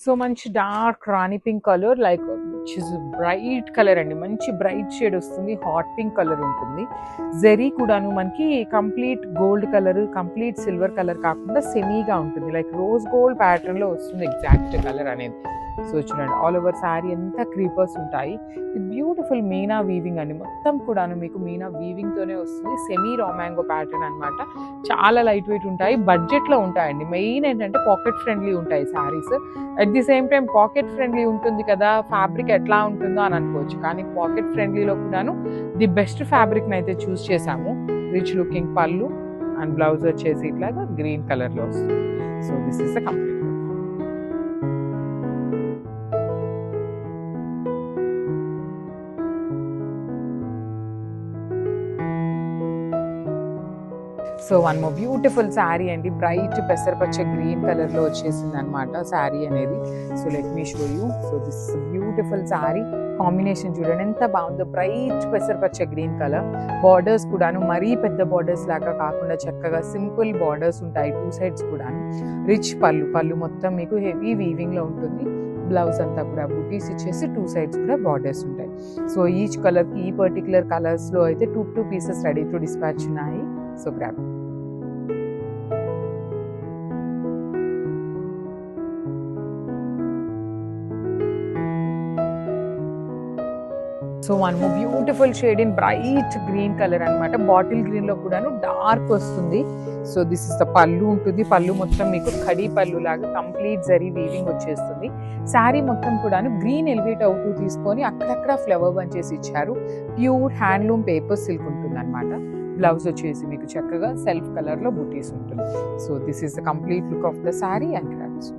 So మంచి dark Rani pink colour, like which is bright colour అండి, మంచి bright shade వస్తుంది, హాట్ పింక్ కలర్ ఉంటుంది. జెరీ కూడాను మనకి complete gold colour, complete silver colour కాకుండా సెమీగా ఉంటుంది, లైక్ రోజ్ గోల్డ్ ప్యాటర్న్ లో వస్తుంది ఎగ్జాక్ట్ కలర్ అనేది. సో చూడండి ఆల్ ఓవర్ శారీ అంతా క్రీపర్స్ ఉంటాయి. ఇది బ్యూటిఫుల్ మీనా వీవింగ్ అండి, మొత్తం కూడాను మీకు మీనా వీవింగ్ తోనే వస్తుంది. సెమీ రామాంగో ప్యాటర్న్ అనమాట. చాలా లైట్ వెయిట్ ఉంటాయి, బడ్జెట్ లో ఉంటాయండి. మెయిన్ ఏంటంటే పాకెట్ ఫ్రెండ్లీ ఉంటాయి saris. At the same time pocket friendly ఉంటుంది కదా, ఫ్యాబ్రిక్ ఎట్లా ఉంటుందో అని అనుకోవచ్చు, కానీ పాకెట్ ఫ్రెండ్లీలో కూడాను ది బెస్ట్ ఫ్యాబ్రిక్ అయితే చూస్ చేసాము. రిచ్ లుకింగ్ పళ్ళు అండ్ బ్లౌజ్ వచ్చేసి ఇట్లాగా గ్రీన్ కలర్ లో వస్తుంది. So this is the complete. So one more beautiful sari అండి, బ్రైట్ పెసరపచ్చ గ్రీన్ కలర్ లో వచ్చేసింది అనమాట శారీ అనేది. So let me show you. So this beautiful sari combination చూడండి ఎంత బాగుందో, బ్రైట్ పెసరపచ్చ గ్రీన్ కలర్. బార్డర్స్ కూడాను మరీ పెద్ద బార్డర్స్ లాగా కాకుండా చక్కగా సింపుల్ బార్డర్స్ ఉంటాయి టూ సైడ్స్ కూడాను. రిచ్ పళ్ళు మొత్తం మీకు హెవీ వీవింగ్ లో ఉంటుంది. బ్లౌజ్ అంతా కూడా బుటీస్ ఇచ్చేసి టూ సైడ్స్ కూడా బార్డర్స్ ఉంటాయి. సో ఈచ్ కలర్ కి ఈ పర్టికులర్ కలర్స్ లో అయితే two pieces ready to dispatch ఉన్నాయి. So grab. So one more beautiful shade in bright green colour అనమాట. బాటిల్ గ్రీన్ లో కూడాను డార్క్ వస్తుంది. సో దిస్ ఇస్ ద పళ్ళు ఉంటుంది. పళ్ళు మొత్తం మీకు ఖడీ పళ్ళు లాగా కంప్లీట్ జరీ వీవింగ్ వచ్చేస్తుంది. శారీ మొత్తం కూడాను గ్రీన్ ఎలివేట్ అవుతూ తీసుకొని అక్కడక్కడ ఫ్లవర్ బంచెస్ ఇచ్చారు. ప్యూర్ హ్యాండ్లూమ్ పేపర్ సిల్క్ ఉంటుంది అనమాట. బ్లౌజ్ వచ్చేసి మీకు చక్కగా సెల్ఫ్ కలర్ లో బుటీస్ ఉంటుంది. So this is the complete look of the sari and crafts.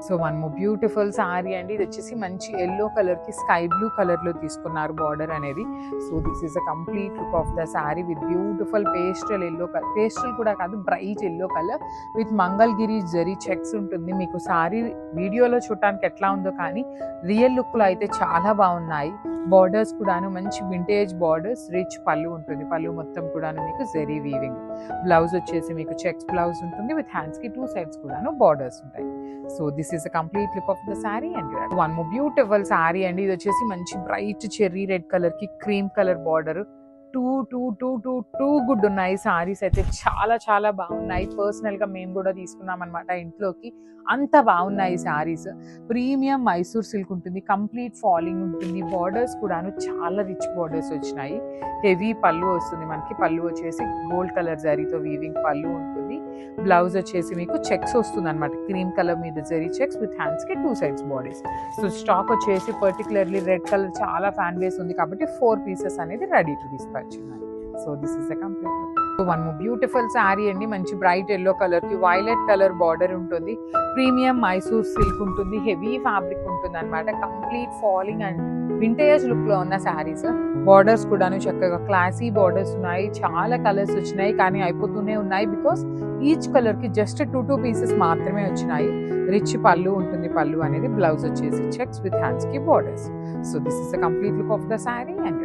So one more beautiful sari అండి, ఇది వచ్చేసి మంచి ఎల్లో కలర్ కి స్కై బ్లూ కలర్ లో తీసుకున్నారు బార్డర్ అనేది. So this is a complete look of the sari with beautiful pastel yellow colour, pastel కూడా కాదు bright yellow colour with Mangalagiri zari checks ఉంటుంది. మీకు శారీ వీడియోలో చూడటానికి ఎట్లా ఉందో కానీ రియల్ లుక్ లో అయితే చాలా బాగున్నాయి. బార్డర్స్ కూడాను మంచి వింటేజ్ బార్డర్స్, రిచ్ పళ్ళు ఉంటుంది. పళ్ళు మొత్తం కూడాను మీకు జరీ వీవింగ్. బ్లౌజ్ వచ్చేసి మీకు చెక్స్ బ్లౌజ్ ఉంటుంది విత్ హ్యాండ్స్ కి టూ సైడ్స్ కూడాను బార్డర్స్ ఉంటాయి. So this is a complete look of the sari and one more beautiful sari అండి, ఇది వచ్చేసి మంచి బ్రైట్ చెర్రీ రెడ్ కలర్ కి cream colour border. Too good ఉన్నాయి సారీస్ అయితే, చాలా చాలా బాగున్నాయి. పర్సనల్ గా మేము కూడా తీసుకున్నాం అనమాట ఇంట్లోకి, అంత బాగున్నాయి సారీస్. ప్రీమియం మైసూర్ సిల్క్ ఉంటుంది, కంప్లీట్ ఫాలింగ్ ఉంటుంది. బార్డర్స్ కూడాను చాలా రిచ్ బార్డర్స్ వచ్చినాయి. హెవీ పళ్ళు వస్తుంది మనకి, పళ్ళు వచ్చేసి గోల్డ్ కలర్ జరీతో వీవింగ్ పళ్ళు ఉంటుంది. బ్లౌజ్ వచ్చేసి మీకు చెక్స్ వస్తుంది అనమాట, క్రీమ్ కలర్ మీద జరీ చెక్స్ విత్ హ్యాండ్స్ కి two sides bodies. So stock వచ్చేసి పర్టికులర్లీ రెడ్ కలర్ చాలా ఫ్యాన్ బేస్ ఉంది కాబట్టి 4 పీసెస్ అనేది రెడీ టు డిస్పాచ్ ఉన్నాయి. So this is the complete look. One more beautiful sari అండి, మంచి బ్రైట్ ఎల్లో కలర్ కి వైలెట్ కలర్ బార్డర్ ఉంటుంది. ప్రీమియం మైసూర్ సిల్క్ ఉంటుంది, హెవీ ఫ్యాబ్రిక్ ఉంటుంది అనమాట. Complete falling and vintage look లో ఉన్న శారీస్. బార్డర్స్ కూడాను చక్కగా క్లాసీ బార్డర్స్ ఉన్నాయి. చాలా కలర్స్ వచ్చినాయి కానీ అయిపోతూనే ఉన్నాయి బికాస్ ఈచ్ కలర్ కి జస్ట్ టూ పీసెస్ మాత్రమే వచ్చినాయి. రిచ్ పళ్ళు ఉంటుంది, పళ్ళు అనేది. బ్లౌజ్ వచ్చేసి చెక్స్ విత్ హ్యాండ్స్ కి borders. So this is the complete look of the sari and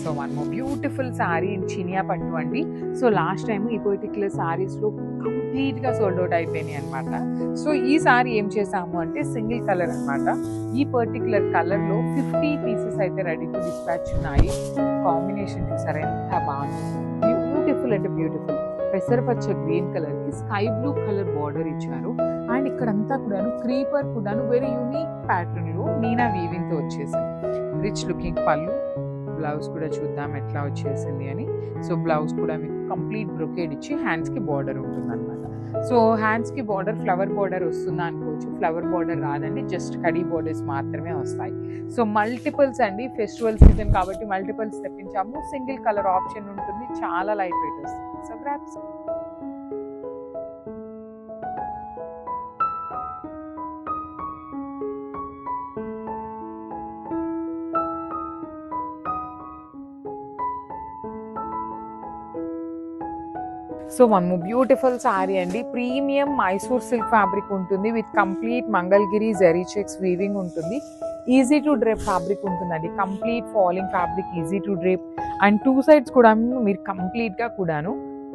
so one more beautiful sari in Chiniya పట్టు అండి. సో లాస్ట్ టైం ఈ పర్టికులర్ శారీస్ లో కంప్లీట్ గా సోల్డ్ అవుట్ అయిపోయినాయి అనమాట. సో ఈ శారీ ఏం చేసాము అంటే సింగిల్ కలర్ అనమాట. ఈ పర్టికులర్ కలర్ లో 50 పీసెస్ అయితే రెడీ టు డిస్పాచ్ ఉన్నాయి. కాంబినేషన్ చూసారా ఎంత బాగుంది, బ్యూటిఫుల్ అంటే బ్యూటిఫుల్. పెసరపచ్చ గ్రీన్ కలర్ కి స్కై బ్లూ కలర్ బార్డర్ ఇచ్చారు. అండ్ ఇక్కడంతా కూడాను క్రీపర్ కూడాను వెరీ యూనిక్ ప్యాటర్న్ లో మీనా వీవింగ్ తో వచ్చేసింది. రిచ్ లుకింగ్ పళ్ళు, బ్లౌజ్ కూడా చూద్దాం ఎట్లా వచ్చేసింది అని. సో బ్లౌజ్ కూడా మీకు కంప్లీట్ బ్రొకేడ్ ఇచ్చి హ్యాండ్స్కి బార్డర్ ఉంటుంది అనమాట. సో హ్యాండ్స్కి బార్డర్ ఫ్లవర్ బార్డర్ వస్తుందా అనుకోవచ్చు, ఫ్లవర్ బార్డర్ రాదండి, జస్ట్ కడీ బార్డర్స్ మాత్రమే వస్తాయి. సో మల్టిపుల్స్ అండి, ఫెస్టివల్ సీజన్ కాబట్టి మల్టిపుల్స్ తెప్పించాము. సింగిల్ కలర్ ఆప్షన్ ఉంటుంది, చాలా లైట్ వెయిట్ వస్తుంది. So grabs. So one more beautiful sorry అండి, ప్రీమియం మైసూర్ సిల్క్ ఫ్యాబ్రిక్ ఉంటుంది with complete Mangalagiri zari checks weaving ఉంటుంది. ఈజీ టు డ్రేప్ ఫ్యాబ్రిక్ ఉంటుందండి, complete falling fabric, easy to drape. And two sides కూడా మీరు కంప్లీట్గా కూడాను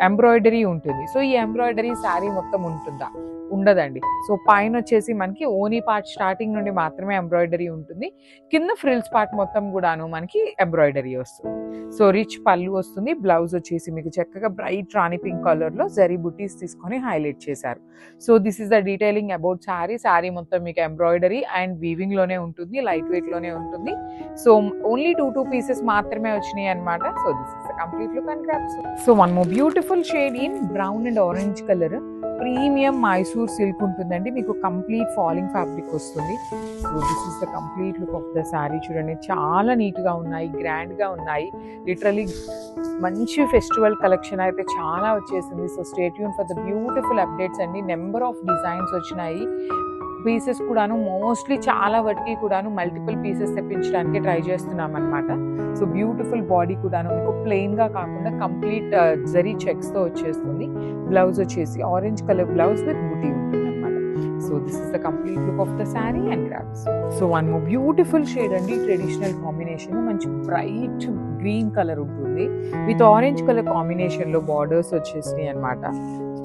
ఎంబ్రాయిడరీ ఉంటుంది. సో ఈ ఎంబ్రాయిడరీ శారీ మొత్తం ఉంటుందా? ఉండదండి. సో పైన వచ్చేసి మనకి ఓనీ పార్ట్ స్టార్టింగ్ నుండి మాత్రమే ఎంబ్రాయిడరీ ఉంటుంది, కింద ఫ్రిల్స్ పార్ట్ మొత్తం కూడాను మనకి ఎంబ్రాయిడరీ వస్తుంది. సో రిచ్ పళ్ళు వస్తుంది. బ్లౌజ్ వచ్చేసి మీకు చక్కగా బ్రైట్ రాణి పింక్ కలర్లో జరీ బుటీస్ తీసుకొని హైలైట్ చేశారు. So this is the detailing about sari. Sari మొత్తం మీకు ఎంబ్రాయిడరీ అండ్ వీవింగ్లోనే ఉంటుంది, లైట్ వెయిట్లోనే ఉంటుంది. సో ఓన్లీ టూ పీసెస్ మాత్రమే వచ్చినాయి అనమాట. So this is the complete look and grabs. So one more beautiful shade in brown and orange colour, premium Mysore silk ఉంటుందండి, మీకు complete falling fabric వస్తుంది. So this is the complete look of the sari. చూడండి చాలా నీట్గా ఉన్నాయి, గ్రాండ్గా ఉన్నాయి, literally మంచి ఫెస్టివల్ కలెక్షన్ అయితే చాలా వచ్చేసింది. So stay tune for the beautiful updates అండి. నెంబర్ ఆఫ్ డిజైన్స్ వచ్చినాయి, పీసెస్ కూడాను మోస్ట్లీ చాలా వాటికి కూడాను మల్టిపుల్ పీసెస్ తెప్పించడానికి ట్రై చేస్తున్నాం అనమాట. సో బ్యూటిఫుల్ బాడీ కూడాను మీకు ప్లెయిన్గా కాకుండా కంప్లీట్ జరీ చెక్స్తో వచ్చేస్తుంది. బ్లౌజ్ వచ్చేసి ఆరెంజ్ కలర్ బ్లౌజ్ విత్ బుటీ ఉంటుంది అనమాట. So this is the complete look of the sari and grabs. So one more beautiful shade అండి, ట్రెడిషనల్ కాంబినేషన్, మంచి బ్రైట్ గ్రీన్ కలర్ ఉంటుంది విత్ ఆరెంజ్ కలర్ కాంబినేషన్లో బార్డర్స్ వచ్చేసినాయి అనమాట.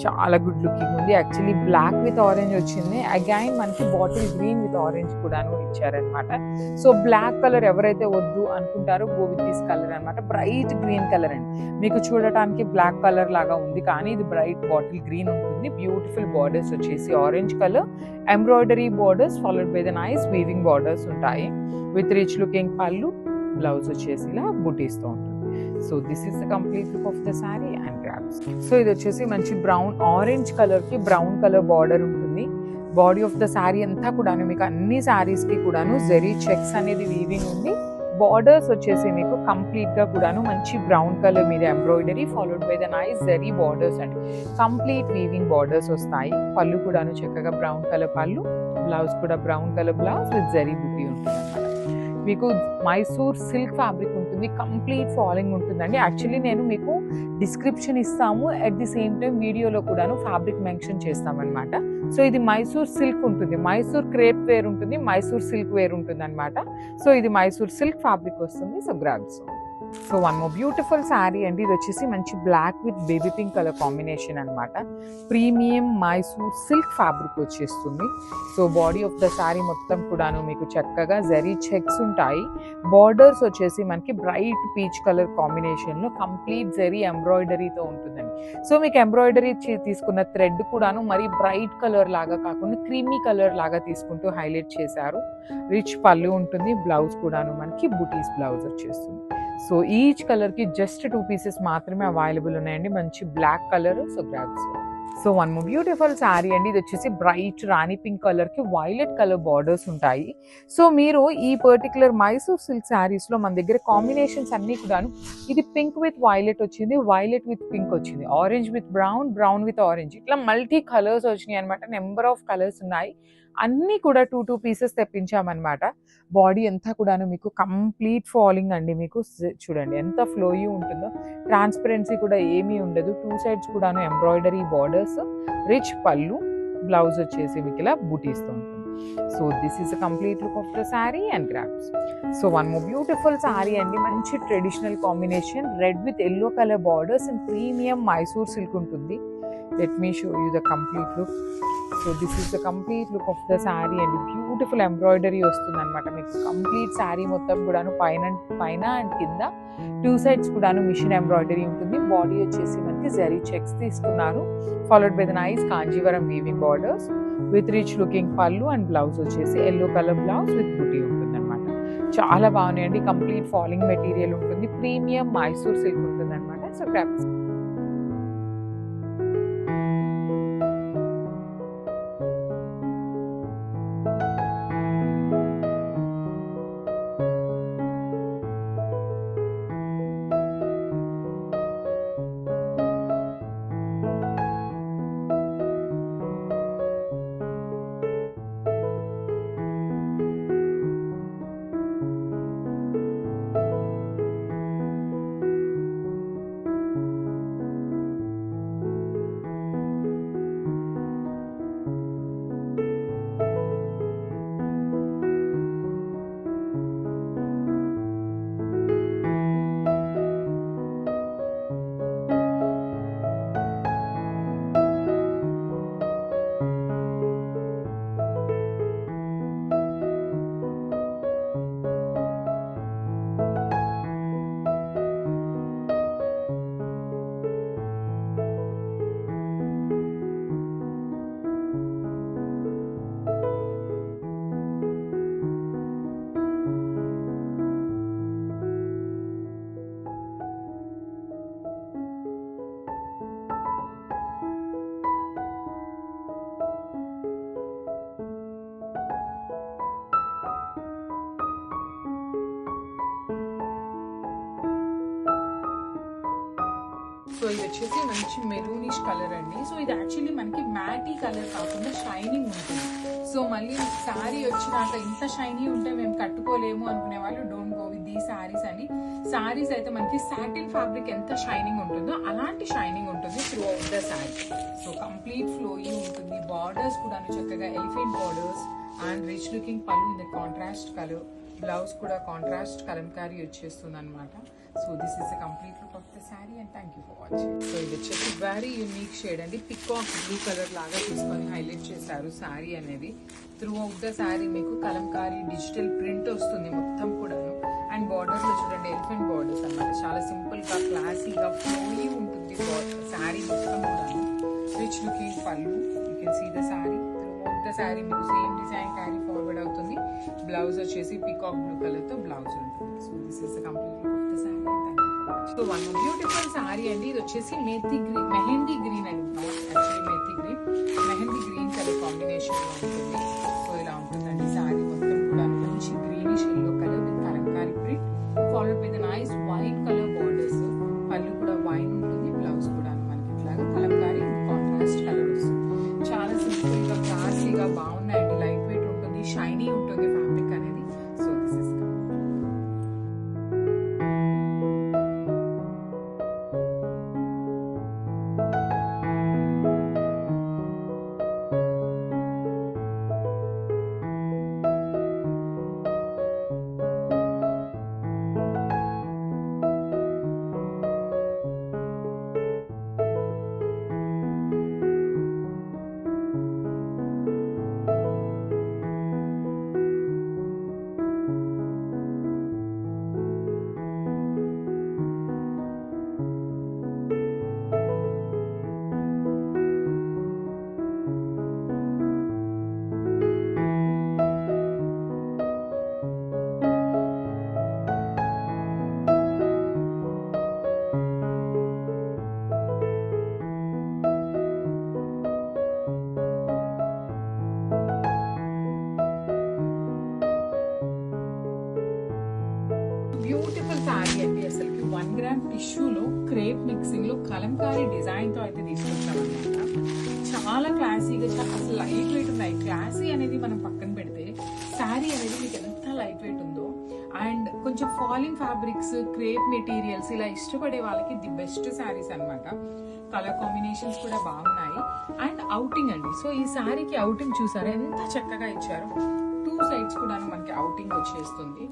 చాలా గుడ్ లుకింగ్ ఉంది. యాక్చువల్లీ బ్లాక్ విత్ ఆరెంజ్ వచ్చింది, అగైన్ మనకి బాటిల్ గ్రీన్ విత్ ఆరెంజ్ కూడాను ఇచ్చారనమాట. సో బ్లాక్ కలర్ ఎవరైతే వద్దు అనుకుంటారో గో విత్ దిస్ కలర్ అనమాట. బ్రైట్ గ్రీన్ కలర్ అండి, మీకు చూడటానికి బ్లాక్ కలర్ లాగా ఉంది కానీ ఇది బ్రైట్ బాటిల్ గ్రీన్ ఉంటుంది. బ్యూటిఫుల్ బార్డర్స్ వచ్చేసి orange colour embroidery borders followed by the nice weaving borders ఉంటాయి విత్ రిచ్ లుకింగ్ పళ్ళు. బ్లౌజ్ వచ్చేసి ఇలా బుటీస్తో ఉంటుంది. So this is the complete look of the sari and grabs. So ఇది వచ్చేసి మంచి బ్రౌన్ ఆరెంజ్ కలర్కి బ్రౌన్ కలర్ బార్డర్ ఉంటుంది. బాడీ ఆఫ్ ద శారీ అంతా కూడాను మీకు అన్ని శారీస్కి కూడాను జరీ చెక్స్ అనేది వీవింగ్ ఉంది. బార్డర్స్ వచ్చేసి మీకు కంప్లీట్గా కూడాను మంచి బ్రౌన్ కలర్ మీద embroidery followed by the nice zari borders అండి, కంప్లీట్ వీవింగ్ బార్డర్స్ వస్తాయి. పళ్ళు కూడాను చక్కగా బ్రౌన్ కలర్ పళ్ళు, బ్లౌజ్ కూడా brown colour blouse with zari బుటీ ఉంటుంది అనమాట. మీకు మైసూర్ సిల్క్ ఫ్యాబ్రిక్ ఉంటుంది, కంప్లీట్ ఫాలింగ్ ఉంటుందండి. యాక్చువల్లీ నేను మీకు డిస్క్రిప్షన్ ఇస్తాము, అట్ ది సేమ్ టైం వీడియోలో కూడాను ఫ్యాబ్రిక్ మెన్షన్ చేస్తామన్నమాట. సో ఇది మైసూర్ సిల్క్ ఉంటుంది, మైసూర్ క్రేప్ వేర్ ఉంటుంది, మైసూర్ సిల్క్ వేర్ ఉంటుంది అనమాట. సో ఇది మైసూర్ సిల్క్ ఫ్యాబ్రిక్ వస్తుంది. So grabs. So one more beautiful sari అండి, ఇది వచ్చేసి మంచి black with baby pink colour combination అనమాట. ప్రీమియం మైసూర్ సిల్క్ ఫ్యాబ్రిక్ వచ్చేస్తుంది. So body of the sari మొత్తం కూడాను మీకు చక్కగా జరీ చెక్స్ ఉంటాయి. బార్డర్స్ వచ్చేసి మనకి బ్రైట్ పీచ్ కలర్ కాంబినేషన్లో కంప్లీట్ జరీ ఎంబ్రాయిడరీతో ఉంటుందండి. సో మీకు ఎంబ్రాయిడరీ తీసుకున్న థ్రెడ్ కూడాను మరి బ్రైట్ కలర్ లాగా కాకుండా క్రీమీ కలర్ లాగా తీసుకుంటూ హైలైట్ చేశారు. రిచ్ పళ్ళు ఉంటుంది, బ్లౌజ్ కూడాను మనకి బుటీస్ బ్లౌజ్ వచ్చేస్తుంది. సో ఈచ్ కలర్కి జస్ట్ 2 పీసెస్ మాత్రమే అవైలబుల్ ఉన్నాయండి, మంచి black colour. So grabs. So one more beautiful sari అండి, ఇది వచ్చేసి బ్రైట్ రాణి పింక్ కలర్కి వైలెట్ కలర్ బార్డర్స్ ఉంటాయి. సో మీరు ఈ పర్టికులర్ మైసూర్ సిల్క్ శారీస్లో మన దగ్గర కాంబినేషన్స్ అన్నీ కూడాను, ఇది పింక్ విత్ వైలెట్ వచ్చింది, వైలెట్ విత్ పింక్ వచ్చింది, orange with brown, brown with orange, ఇట్లా మల్టీ కలర్స్ వచ్చినాయి అనమాట. నెంబర్ ఆఫ్ కలర్స్ ఉన్నాయి, అన్నీ కూడా 2 పీసెస్ తెప్పించామన్నమాట. బాడీ అంతా కూడాను మీకు కంప్లీట్ ఫాలింగ్ అండి, మీకు చూడండి ఎంత ఫ్లోయీ ఉంటుందో, ట్రాన్స్పరెన్సీ కూడా ఏమీ ఉండదు. 2 సైడ్స్ కూడాను embroidery borders, rich pallu, blouse వచ్చేసి మీకు ఇలా బూటీస్తో ఉంటుంది. So this is a complete look of the sari and grabs. So one more beautiful sari అండి, మంచి traditional combination, red with yellow colour borders and premium Mysore silk ఉంటుంది. Let me show you the complete look. So this is the complete look of the sari and beautiful embroidery వస్తుంది అనమాట. మీకు complete sari మొత్తం కూడాను పైన and కింద 2 సైడ్స్ కూడాను machine embroidery ఉంటుంది. బాడీ వచ్చేసి మనకి జరీ చెక్స్ తీసుకున్నారు, followed by the nice Kanjeevaram weaving borders with rich looking పళ్ళు అండ్ బ్లౌజ్ వచ్చేసి ఎల్లో కలర్ బ్లౌజ్ విత్ బుటీ ఉంటుంది అనమాట. చాలా బాగున్నాయండి. కంప్లీట్ ఫాలింగ్ మెటీరియల్ ఉంటుంది, ప్రీమియం మైసూర్ సిల్క్ ఉంటుంది అనమాట. So grab. సో ఇది వచ్చేసి మంచి మెరూనిష్ కలర్ అండి. సో ఇది యాక్చువల్లీ మనకి మ్యాటీ కలర్ కాకుండా షైనింగ్ ఉంటుంది. సో మళ్ళీ శారీ వచ్చినాక ఇంత షైనీ ఉంటే మేము కట్టుకోలేము అనుకునే వాళ్ళు డోంట్ గో విత్ దీ శారీస్ అండి. శారీస్ అయితే మనకి సాటిన్ ఫ్యాబ్రిక్ ఎంత షైనింగ్ ఉంటుందో అలాంటి షైనింగ్ ఉంటుంది throughout the sari. So complete flowy ఉంటుంది. బార్డర్స్ కూడా చక్కగా elephant borders and rich looking pallu in the contrast colour. Blouse కూడా కాంట్రాస్ట్ కలంకారీ వచ్చేస్తుంది అనమాట. So this is the complete look of the sari and thank you for watching. So ఇది వచ్చేసి very unique shade అండి. Peacock blue colour లాగా తీసుకొని highlight చేశారు శారీ అనేది. త్రూ అవుట్ ద శారీ మీకు కలంకారీ డిజిటల్ ప్రింట్ వస్తుంది మొత్తం కూడాను. అండ్ బార్డర్స్ లో చూడండి ఎలిఫెంట్ బార్డర్స్ అనమాట. చాలా సింపుల్ గా క్లాసీగా ఫ్లోయీ ఉంటుంది శారీ మొత్తం కూడాను. Rich looking pallu. You can see the sari. Throughout the sari మీకు సేమ్ డిజైన్ క్యారీ ఫార్వర్డ్ అవుతుంది. బ్లౌజ్ వచ్చేసి పికాక్ బ్లూ కలర్ తో బ్లౌజ్ ఉంటుంది. So this is the complete look of the sari. So one beautiful sari అండి. ఇది వచ్చేసి మెహందీ గ్రీన్ అండి. Actually mehendi green colour combination లో ఉంటుంది. సో ఇలా ఉంటుందండి శారీ మొత్తం కూడా. మంచి greenish yellow colour with kalamkari print followed with nice wine colour borders. పళ్ళు కూడా వైన్ ఉంటుంది. బ్లౌజ్ కూడా మనకి ఇట్లాగా కలంకారీ కాంట్రాస్ట్ కలర్ వస్తుంది. చాలా సింపుల్ గా క్లాసీగా బాగున్నాయండి. లైట్ వెయిట్ ఉంటుంది, షైనీ ఉంటుంది ఫ్యాబ్రిక్ అనేది. So this is beautiful sari అండి. అసలు 1 గ్రామ్ టిష్యూలో క్రేప్ మిక్సింగ్ లో కలంకారీ డిజైన్ తో అయితే తీసుకొచ్చాం అనమాట. చాలా క్లాసీగా, అసలు లైట్ వెయిట్ ఉన్నాయి. క్లాసీ అనేది మనం పక్కన పెడితే శారీ అనేది మీకు ఎంత లైట్ వెయిట్ ఉందో అండ్ కొంచెం ఫాలింగ్ ఫ్యాబ్రిక్స్, క్రేప్ మెటీరియల్స్ ఇలా ఇష్టపడే వాళ్ళకి ది బెస్ట్ శారీస్ అనమాట. కలర్ కాంబినేషన్స్ కూడా బాగున్నాయి అండ్ అవుటింగ్ అండి. సో ఈ శారీకి అవుటింగ్ చూసారా ఎంత చక్కగా ఇచ్చారు. 2 సైడ్స్ కూడా మనకి అవుటింగ్ వచ్చేస్తుంది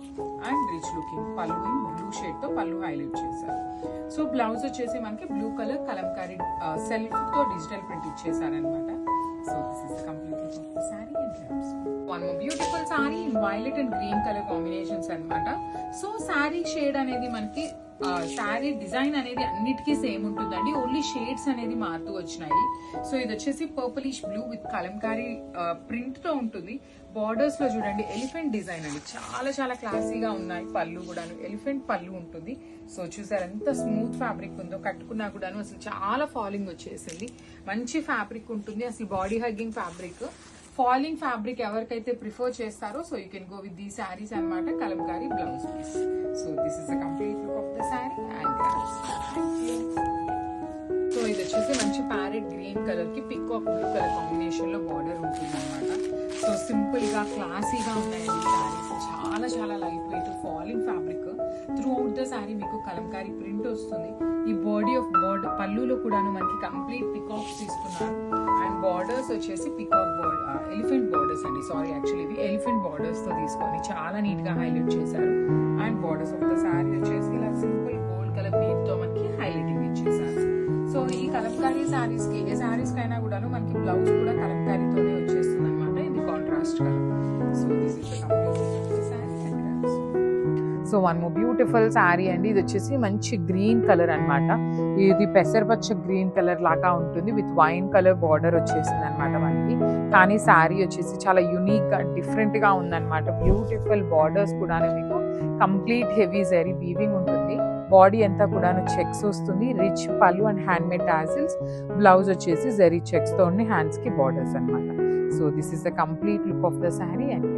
and rich looking pallu blue shade తో పళ్ళు హైలైట్ చేశారు. సో బ్లౌజ్ వచ్చేసి మనకి బ్లూ కలర్ కలంకారీ సెల్ఫ్ తో డిజిటల్ ప్రింట్ ఇచ్చేసారనమాట. So this is the complete look of the sari and dress. One more beautiful sari in violet and green colour combinations అనమాట. So sari shade అనేది మనకి sari design అనేది అన్నిటికీ సేమ్ ఉంటుందండి, ఓన్లీ షేడ్స్ అనేది మారుతూ వచ్చినాయి. సో ఇది వచ్చేసి purplish blue with kalamkari print తో ఉంటుంది. బార్డర్స్ లో చూడండి ఎలిఫెంట్ డిజైన్ అండి, చాలా చాలా క్లాసీగా ఉన్నాయి. పళ్ళు కూడాను ఎలిఫెంట్ పళ్ళు ఉంటుంది. సో చూసారు ఎంత స్మూత్ ఫ్యాబ్రిక్ ఉందో, కట్టుకున్నా కూడాను అసలు చాలా ఫాలింగ్ వచ్చేసింది. మంచి ఫ్యాబ్రిక్ ఉంటుంది, అసలు body hugging fabric. Falling fabric ఎవరికైతే ప్రిఫర్ చేస్తారో so you can go with the saris అన్నమాట. Kalamkari blouse piece. So this is the complete look of the sari and so ఇది వచ్చేసి మంచి ప్యారెట్ గ్రీన్ కలర్ కి పికాక్ బ్లూ కలర్ కాంబినేషన్ లో border ఉంటుంది అనమాట. సో సింపుల్ గా క్లాసీగా ఉన్నాయండి శారీస్, చాలా చాలా light weight falling fabric. Through out the sari మీకు కలంకారీ ప్రింట్ వస్తుంది. ఈ బాడీ ఆఫ్ బార్డర్ పళ్ళులో కూడాను మనకి కంప్లీట్ పికాక్స్ తీసుకున్నారు. అండ్ బార్డర్స్ వచ్చేసి పికాక్ ఎలిఫెంట్ బార్డర్స్ అండి, సారీ యాక్చువల్లీ ఇవి ఎలిఫెంట్ బార్డర్స్ తో తీసుకొని చాలా నీట్ గా హైలైట్ చేశారు. And borders of the sari వచ్చేసి ఇలా సింపుల్ గోల్డ్ కలర్ బీట్ తో మనకి హైలైటింగ్ ఇచ్చేసారు. సో ఈ కలంకారీ శారీస్ కి ఏ శారీస్ కైనా కూడాను మనకి బ్లౌజ్ కూడా కలంకారీతోనే వచ్చేస్తుంది అనమాట. ఇది contrast colour. So this is the complete sari. So one more beautiful sari అండి, ఇది వచ్చేసి మంచి గ్రీన్ కలర్ అన్నమాట. ఇది పెసరపచ్చ గ్రీన్ కలర్ లాగా ఉంటుంది విత్ వైన్ కలర్ బార్డర్ వచ్చేసింది అనమాట మనకి. కానీ శారీ వచ్చేసి చాలా యూనిక్ గా డిఫరెంట్ గా ఉందన్నమాట. బ్యూటిఫుల్ బార్డర్స్ కూడా మీకు కంప్లీట్ హెవీ జరీ వీవింగ్ ఉంటుంది. బాడీ అంతా కూడా చెక్స్ వస్తుంది. రిచ్ పళ్ళు and hand made tassels. Blouse వచ్చేసి జరీ చెక్స్ తో ఉండి హ్యాండ్స్ కి బార్డర్స్ అన్నమాట. So this is the complete look of the sari and